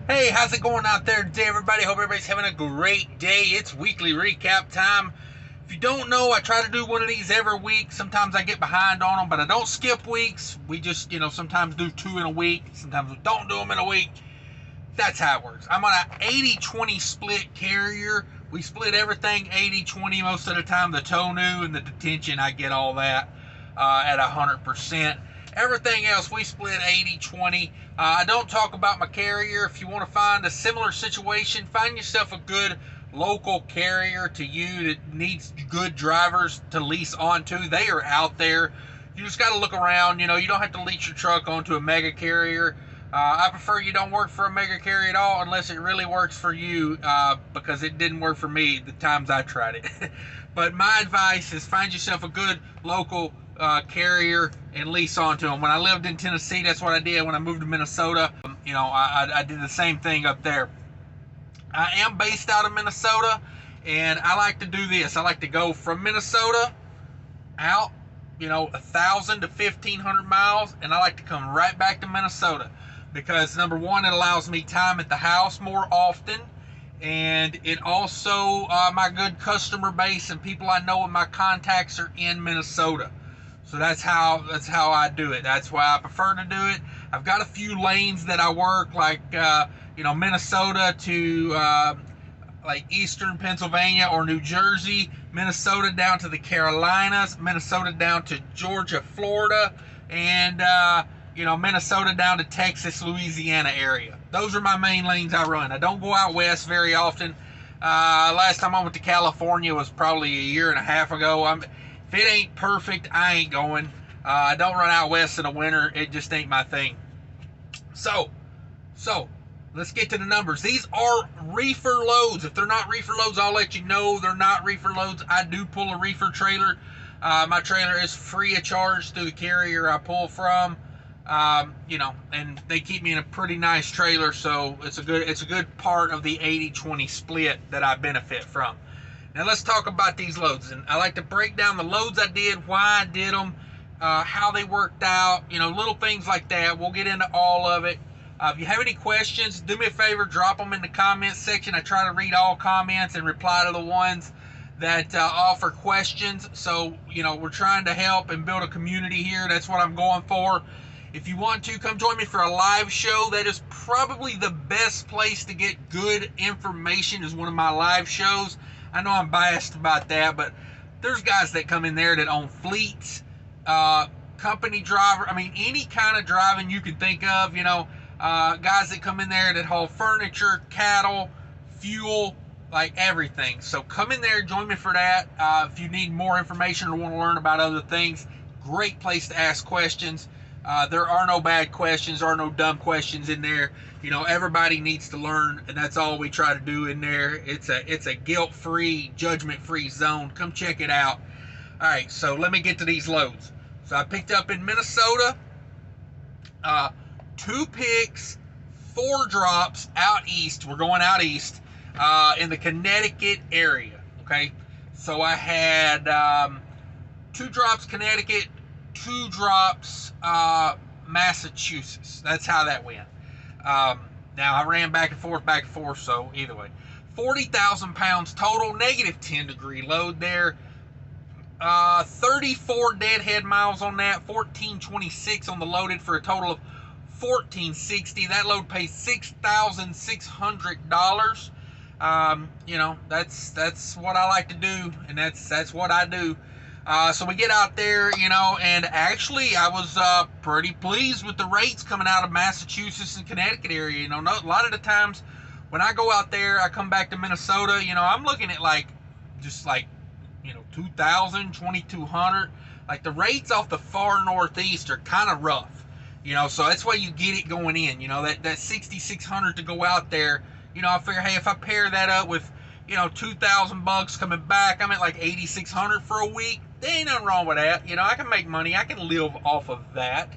Hey, how's it going out there today, everybody? Hope everybody's having a great day. It's weekly recap time. If you don't know, I try to do one of these every week. Sometimes I get behind on them, but I don't skip weeks. We just, sometimes do two in a week. Sometimes we don't do them in a week. That's how it works. I'm on an 80-20 split carrier. We split everything 80-20 most of the time. The tow new and the detention, I get all that at 100%. Everything else, we split 80-20. I don't talk about my carrier. If you want to find a similar situation, find yourself a good local carrier to you that needs good drivers to lease onto. They are out there. You just got to look around. You don't have to lease your truck onto a mega carrier. I prefer you don't work for a mega carrier at all unless it really works for you, because it didn't work for me the times I tried it. But my advice is find yourself a good local carrier and lease onto them. When I lived in Tennessee, that's what I did. When I moved to Minnesota, I did the same thing up there. I am based out of Minnesota, and I like to do this. I like to go from Minnesota out, 1,000 to 1,500 miles, and I like to come right back to Minnesota because, number one, it allows me time at the house more often, and it also my good customer base and people I know and my contacts are in Minnesota. So that's how I do it. That's why I prefer to do it. I've got a few lanes that I work, like Minnesota to like Eastern Pennsylvania or New Jersey, Minnesota down to the Carolinas, Minnesota down to Georgia, Florida, and Minnesota down to Texas, Louisiana area. Those are my main lanes I run. I don't go out west very often. Last time I went to California was probably a year and a half ago. If it ain't perfect, I ain't going. I don't run out west in the winter. It just ain't my thing. So let's get to the numbers. These are reefer loads. If they're not reefer loads, I'll let you know they're not reefer loads. I do pull a reefer trailer. My trailer is free of charge through the carrier I pull from. And they keep me in a pretty nice trailer, so it's a good part of the 80-20 split that I benefit from. Now let's talk about these loads, and I like to break down the loads I did, why I did them, how they worked out, little things like that. We'll get into all of it. If you have any questions, do me a favor, drop them in the comments section. I try to read all comments and reply to the ones that offer questions. So, we're trying to help and build a community here. That's what I'm going for. If you want to, come join me for a live show. That is probably the best place to get good information, is one of my live shows. I know I'm biased about that, but there's guys that come in there that own fleets, company driver. I mean, any kind of driving you can think of, guys that come in there that haul furniture, cattle, fuel, like everything. So come in there, join me for that. If you need more information or want to learn about other things, great place to ask questions. There are no bad questions, there are no dumb questions in there. Everybody needs to learn, and that's all we try to do in there. It's a guilt-free, judgment-free zone. Come check it out. All right, so let me get to these loads. So I picked up in Minnesota, 2 picks, 4 drops out east. We're going out east, in the Connecticut area. Okay, so I had 2 drops Connecticut, 2 drops Massachusetts. That's how that went. Now I ran back and forth, so either way. 40,000 pounds total, negative 10 degree load there. 34 deadhead miles on that, 1426 on the loaded for a total of 1460. That load pays $6,600. That's what I like to do, and that's what I do. So we get out there, and actually I was pretty pleased with the rates coming out of Massachusetts and Connecticut area. A lot of the times when I go out there, I come back to Minnesota, I'm looking at just 2,000, 2,200. Like, the rates off the far northeast are kind of rough, so that's why you get it going in, that 6,600 to go out there. I figure, hey, if I pair that up with, $2,000 coming back, I'm at like 8,600 for a week. There ain't nothing wrong with that. I can make money. I can live off of that.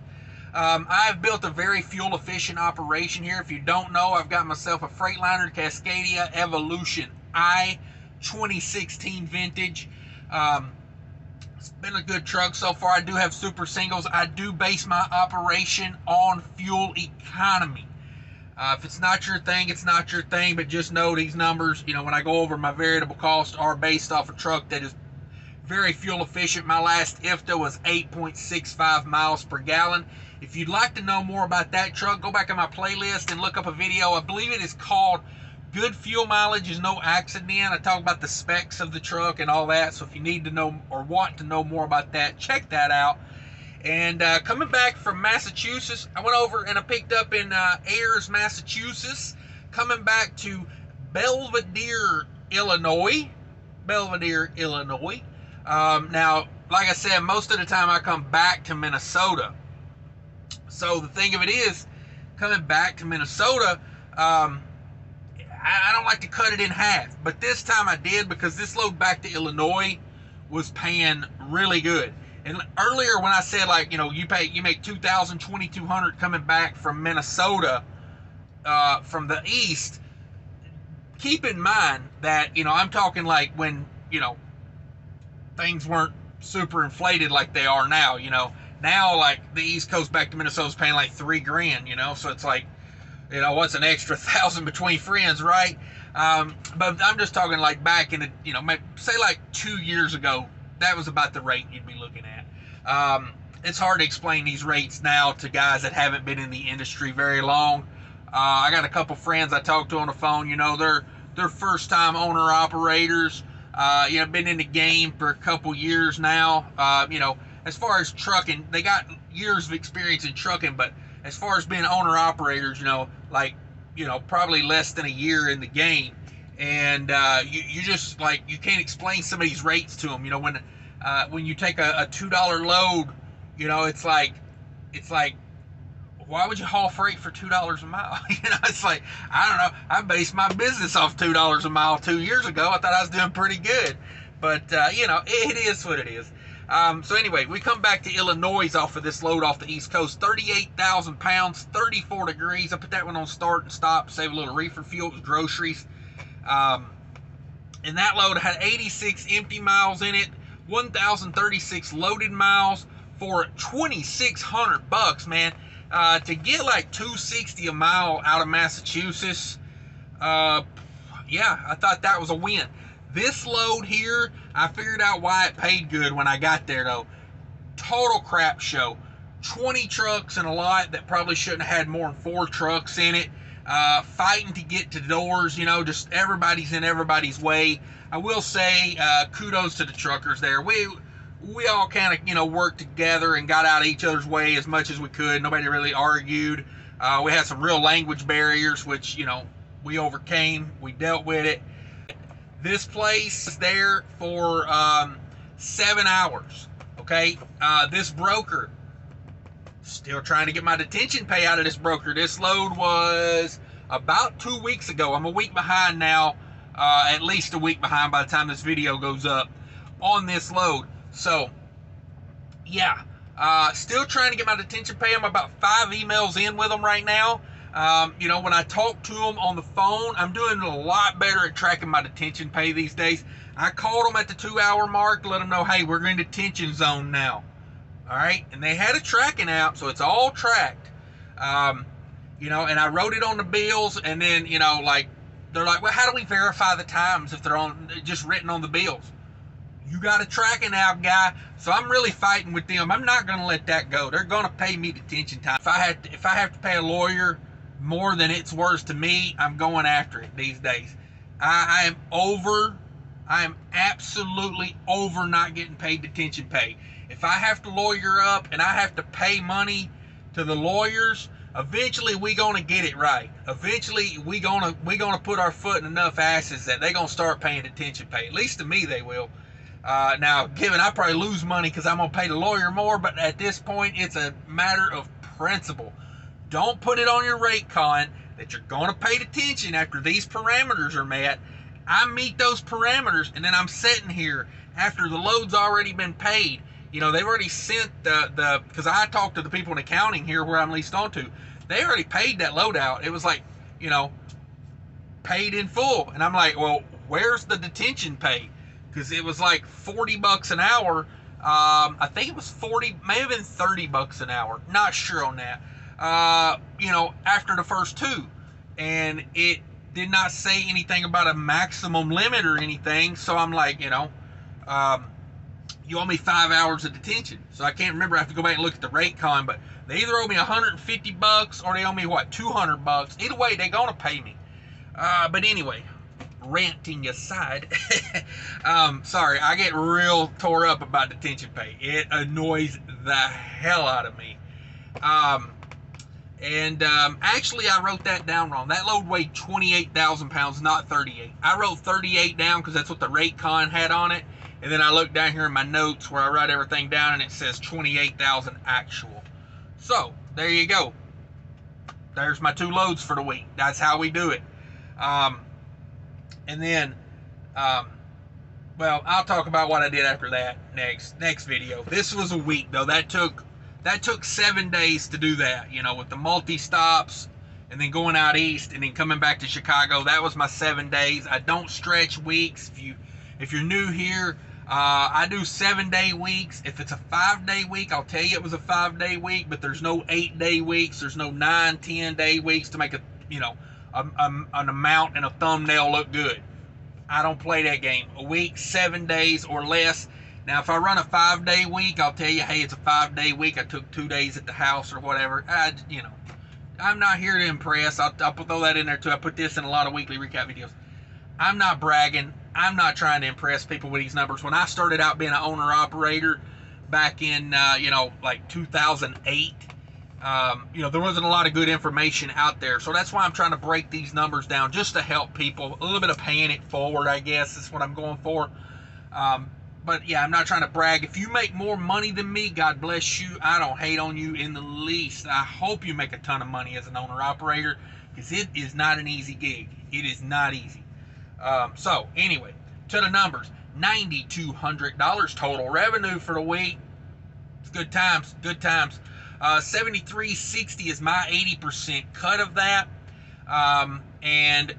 I've built a very fuel efficient operation here. If you don't know, I've got myself a Freightliner Cascadia Evolution I 2016 vintage. It's been a good truck so far. I do have super singles. I do base my operation on fuel economy. If it's not your thing, it's not your thing, but just know these numbers, when I go over my variable costs are based off a truck that is very fuel efficient. My last IFTA was 8.65 miles per gallon. If you'd like to know more about that truck, go back in my playlist and look up a video. I believe it is called Good Fuel Mileage is No Accident. I talk about the specs of the truck and all that. So if you need to know or want to know more about that, check that out. And coming back from Massachusetts, I went over and I picked up in Ayers, Massachusetts. Coming back to Belvidere, Illinois. Now, like I said, most of the time I come back to Minnesota. So the thing of it is, coming back to Minnesota, I don't like to cut it in half. But this time I did, because this load back to Illinois was paying really good. And earlier when I said, like, you make $2,000, $2,200 coming back from Minnesota, from the east, keep in mind that, I'm talking like when, things weren't super inflated like they are now. Now, like, the East Coast back to Minnesota is paying like $3,000, so it's like, what's an extra $1,000 between friends, right? But I'm just talking like back in the, say like 2 years ago, that was about the rate you'd be looking at. It's hard to explain these rates now to guys that haven't been in the industry very long. I got a couple friends I talked to on the phone, they're first time owner operators. Been in the game for a couple years now. As far as trucking, they got years of experience in trucking, but as far as being owner operators, probably less than a year in the game. And you just, like, you can't explain some of these rates to them. When you take a $2 load, it's like, why would you haul freight for $2 a mile? It's like, I don't know. I based my business off $2 a mile 2 years ago. I thought I was doing pretty good. But, it is what it is. So anyway, we come back to Illinois off of this load off the East Coast. 38,000 pounds, 34 degrees. I put that one on start and stop, save a little reefer fuel. It was groceries. And that load had 86 empty miles in it, 1,036 loaded miles for $2,600, man. To get like $260 a mile out of Massachusetts, yeah, I thought that was a win. This load here, I figured out why it paid good when I got there, though. Total crap show. 20 trucks in a lot that probably shouldn't have had more than 4 trucks in it. Fighting to get to doors, just everybody's in everybody's way. I will say, kudos to the truckers there. We all kind of, worked together and got out of each other's way as much as we could. Nobody really argued. We had some real language barriers, which, we overcame. We dealt with it. This place is there for 7 hours, okay? This broker, still trying to get my detention pay out of this broker. This load was about 2 weeks ago. I'm a week behind now, at least a week behind by the time this video goes up on this load. So, yeah, still trying to get my detention pay. I'm about 5 emails in with them right now. When I talk to them on the phone, I'm doing a lot better at tracking my detention pay these days. I called them at the 2-hour mark to let them know, hey, we're in detention zone now. All right, and they had a tracking app, so it's all tracked. And I wrote it on the bills, and then, they're like, well, how do we verify the times if they're just written on the bills? You got a tracking app, guy. So I'm really fighting with them. I'm not going to let that go. They're going to pay me detention time. If I have to pay a lawyer more than it's worth to me, I'm going after it these days. I am absolutely over not getting paid detention pay. If I have to lawyer up and I have to pay money to the lawyers, eventually we gonna get it right. Eventually we gonna put our foot in enough asses that they gonna start paying detention pay. At least to me they will. Now, given I probably lose money because I'm gonna pay the lawyer more, but at this point it's a matter of principle. Don't put it on your rate con that you're gonna pay detention after these parameters are met. I meet those parameters, and then I'm sitting here after the load's already been paid. They've already sent because I talked to the people in accounting here where I'm leased onto. They already paid that load out. It was like, paid in full. And I'm like, well, where's the detention pay? Because it was like $40 an hour. I think it was 40, may have been $30 an hour. Not sure on that. After the first 2. and it did not say anything about a maximum limit or anything. So I'm like, um, you owe me 5 hours of detention. So I can't remember. I have to go back and look at the rate con, but they either owe me $150 or they owe me what, $200. Either way, they're gonna pay me. But anyway, ranting aside, sorry, I get real tore up about detention pay. It annoys the hell out of me. Actually, I wrote that down wrong. That load weighed 28,000 pounds, not 38. I wrote 38 down because that's what the rate con had on it. And then I look down here in my notes where I write everything down, and it says 28,000 actual. So, there you go. There's my 2 loads for the week. That's how we do it. And then, well, I'll talk about what I did after that next video. This was a week, though. That took 7 days to do that, with the multi-stops and then going out east and then coming back to Chicago. That was my 7 days. I don't stretch weeks. If you're new here, I do 7-day weeks. If it's a 5-day week, I'll tell you it was a 5-day week, but there's no 8-day weeks. There's no 9, 10-day weeks to make an amount and a thumbnail look good. I don't play that game. A week, 7 days or less. Now, if I run a 5-day week, I'll tell you, hey, it's a 5-day week. I took 2 days at the house or whatever. I'm not here to impress. I'll throw that in there too. I put this in a lot of weekly recap videos. I'm not bragging. I'm not trying to impress people with these numbers. When I started out being an owner-operator back in, like 2008, there wasn't a lot of good information out there. So that's why I'm trying to break these numbers down just to help people. A little bit of paying it forward, I guess, is what I'm going for. But yeah, I'm not trying to brag. If you make more money than me, God bless you. I don't hate on you in the least. I hope you make a ton of money as an owner-operator, because it is not an easy gig. It is not easy. So anyway, to the numbers. $9,200 total revenue for the week. It's good times. Good times. $73.60 is my 80% cut of that. And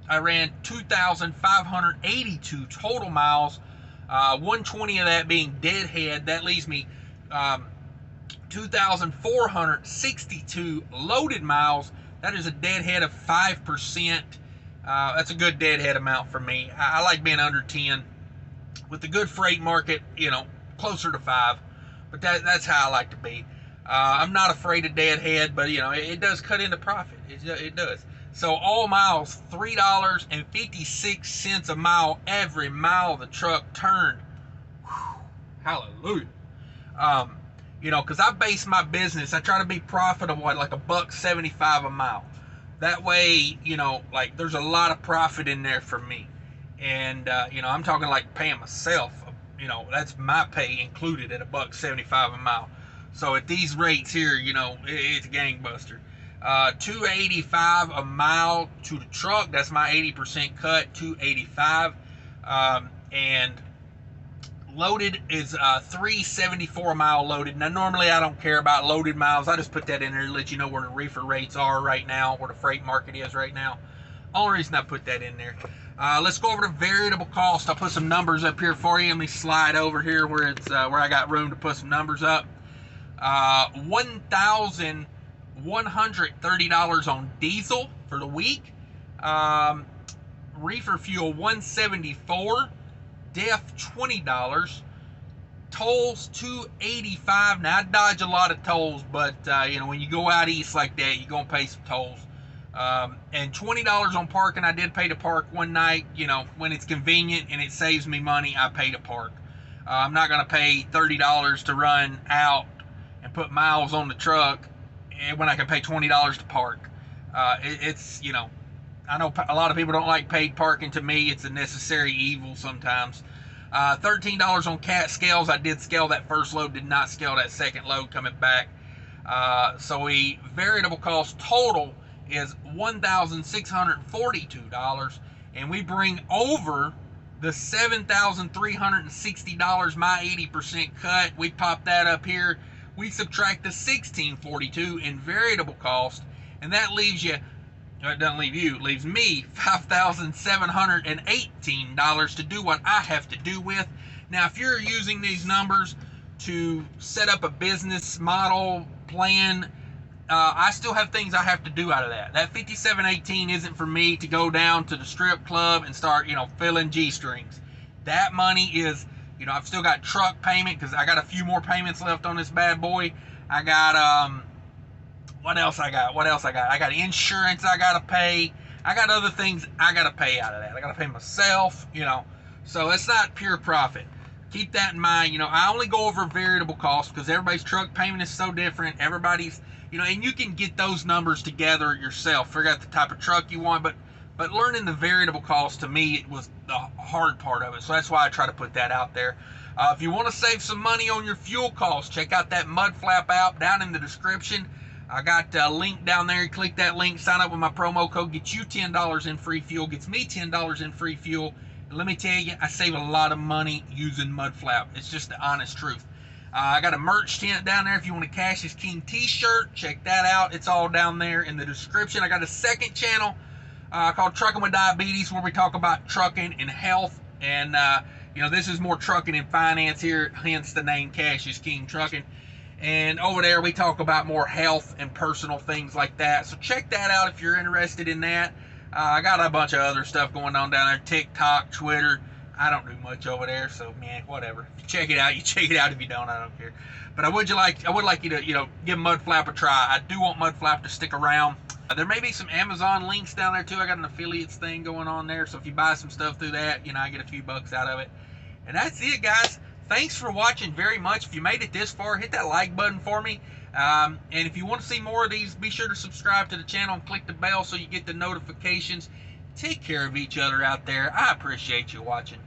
I ran 2,582 total miles. 120 of that being deadhead. That leaves me 2,462 loaded miles. That is a deadhead of 5%. That's a good deadhead amount for me. I like being under 10. With the good freight market, closer to 5. But that's how I like to be. I'm not afraid of deadhead, but it does cut into profit. It does. So all miles, $3.56 a mile every mile the truck turned. Whew, hallelujah. Because I base my business, I try to be profitable at like $1.75 a mile. That way, there's a lot of profit in there for me. And, I'm talking like paying myself. That's my pay included at $1.75 a mile. So at these rates here, it's a gangbuster. $2.85 a mile to the truck. That's my 80% cut. $2.85. And loaded is $3.74 a mile loaded. Now normally I don't care about loaded miles. I just put that in there to let you know where the reefer rates are right now, where the freight market is right now. Only reason I put that in there. Let's go over to variable cost. I'll put some numbers up here for you. Let me slide over here where it's where I got room to put some numbers up. $1,130 on diesel for the week. Reefer fuel $174. Def $20. Tolls $285. Now I dodge a lot of tolls, but when you go out east like that, you're gonna pay some tolls. And $20 on parking. I did pay to park one night. When it's convenient and it saves me money, I pay to park. I'm not gonna pay $30 to run out and put miles on the truck when I can pay $20 to park. I know a lot of people don't like paid parking. To me, it's a necessary evil sometimes. $13 on cat scales. I did scale that first load, did not scale that second load coming back. So a variable cost total is $1,642, and we bring over the $7,360, my 80% cut. We pop that up here. We subtract the $1,642 in variable cost, and that leaves you, it doesn't leave you, it leaves me $5,718 to do what I have to do with. Now, if you're using these numbers to set up a business model plan, I still have things I have to do out of that. That 5718 isn't for me to go down to the strip club and start, filling G-strings. That money is, I've still got truck payment because I got a few more payments left on this bad boy. I got, what else I got? I got insurance I got to pay. I got other things I got to pay out of that. I got to pay myself, So it's not pure profit. Keep that in mind. I only go over variable costs because everybody's truck payment is so different. Everybody's, and you can get those numbers together yourself. Figure out the type of truck you want, but learning the variable costs, to me, it was the hard part of it. So that's why I try to put that out there. If you want to save some money on your fuel costs, check out that Mudflap app down in the description. I got a link down there. Click that link, sign up with my promo code, get you $10 in free fuel, gets me $10 in free fuel. And let me tell you, I save a lot of money using Mudflap. It's just the honest truth. I got a merch tent down there. If you want a Cash is King t-shirt, check that out. It's all down there in the description. I got a second channel called Trucking with Diabetes, where we talk about trucking and health. And, this is more trucking and finance here, hence the name Cash is King Trucking. And over there, we talk about more health and personal things like that. So check that out if you're interested in that. I got a bunch of other stuff going on down there. TikTok, Twitter. I don't do much over there, so man, whatever. If you check it out, you check it out. If you don't, I don't care. But I would like you to, give Mudflap a try. I do want Mudflap to stick around. There may be some Amazon links down there too. I got an affiliates thing going on there, so if you buy some stuff through that, I get a few bucks out of it. And that's it, guys. Thanks for watching very much. If you made it this far, hit that like button for me. And if you want to see more of these, be sure to subscribe to the channel and click the bell so you get the notifications. Take care of each other out there. I appreciate you watching.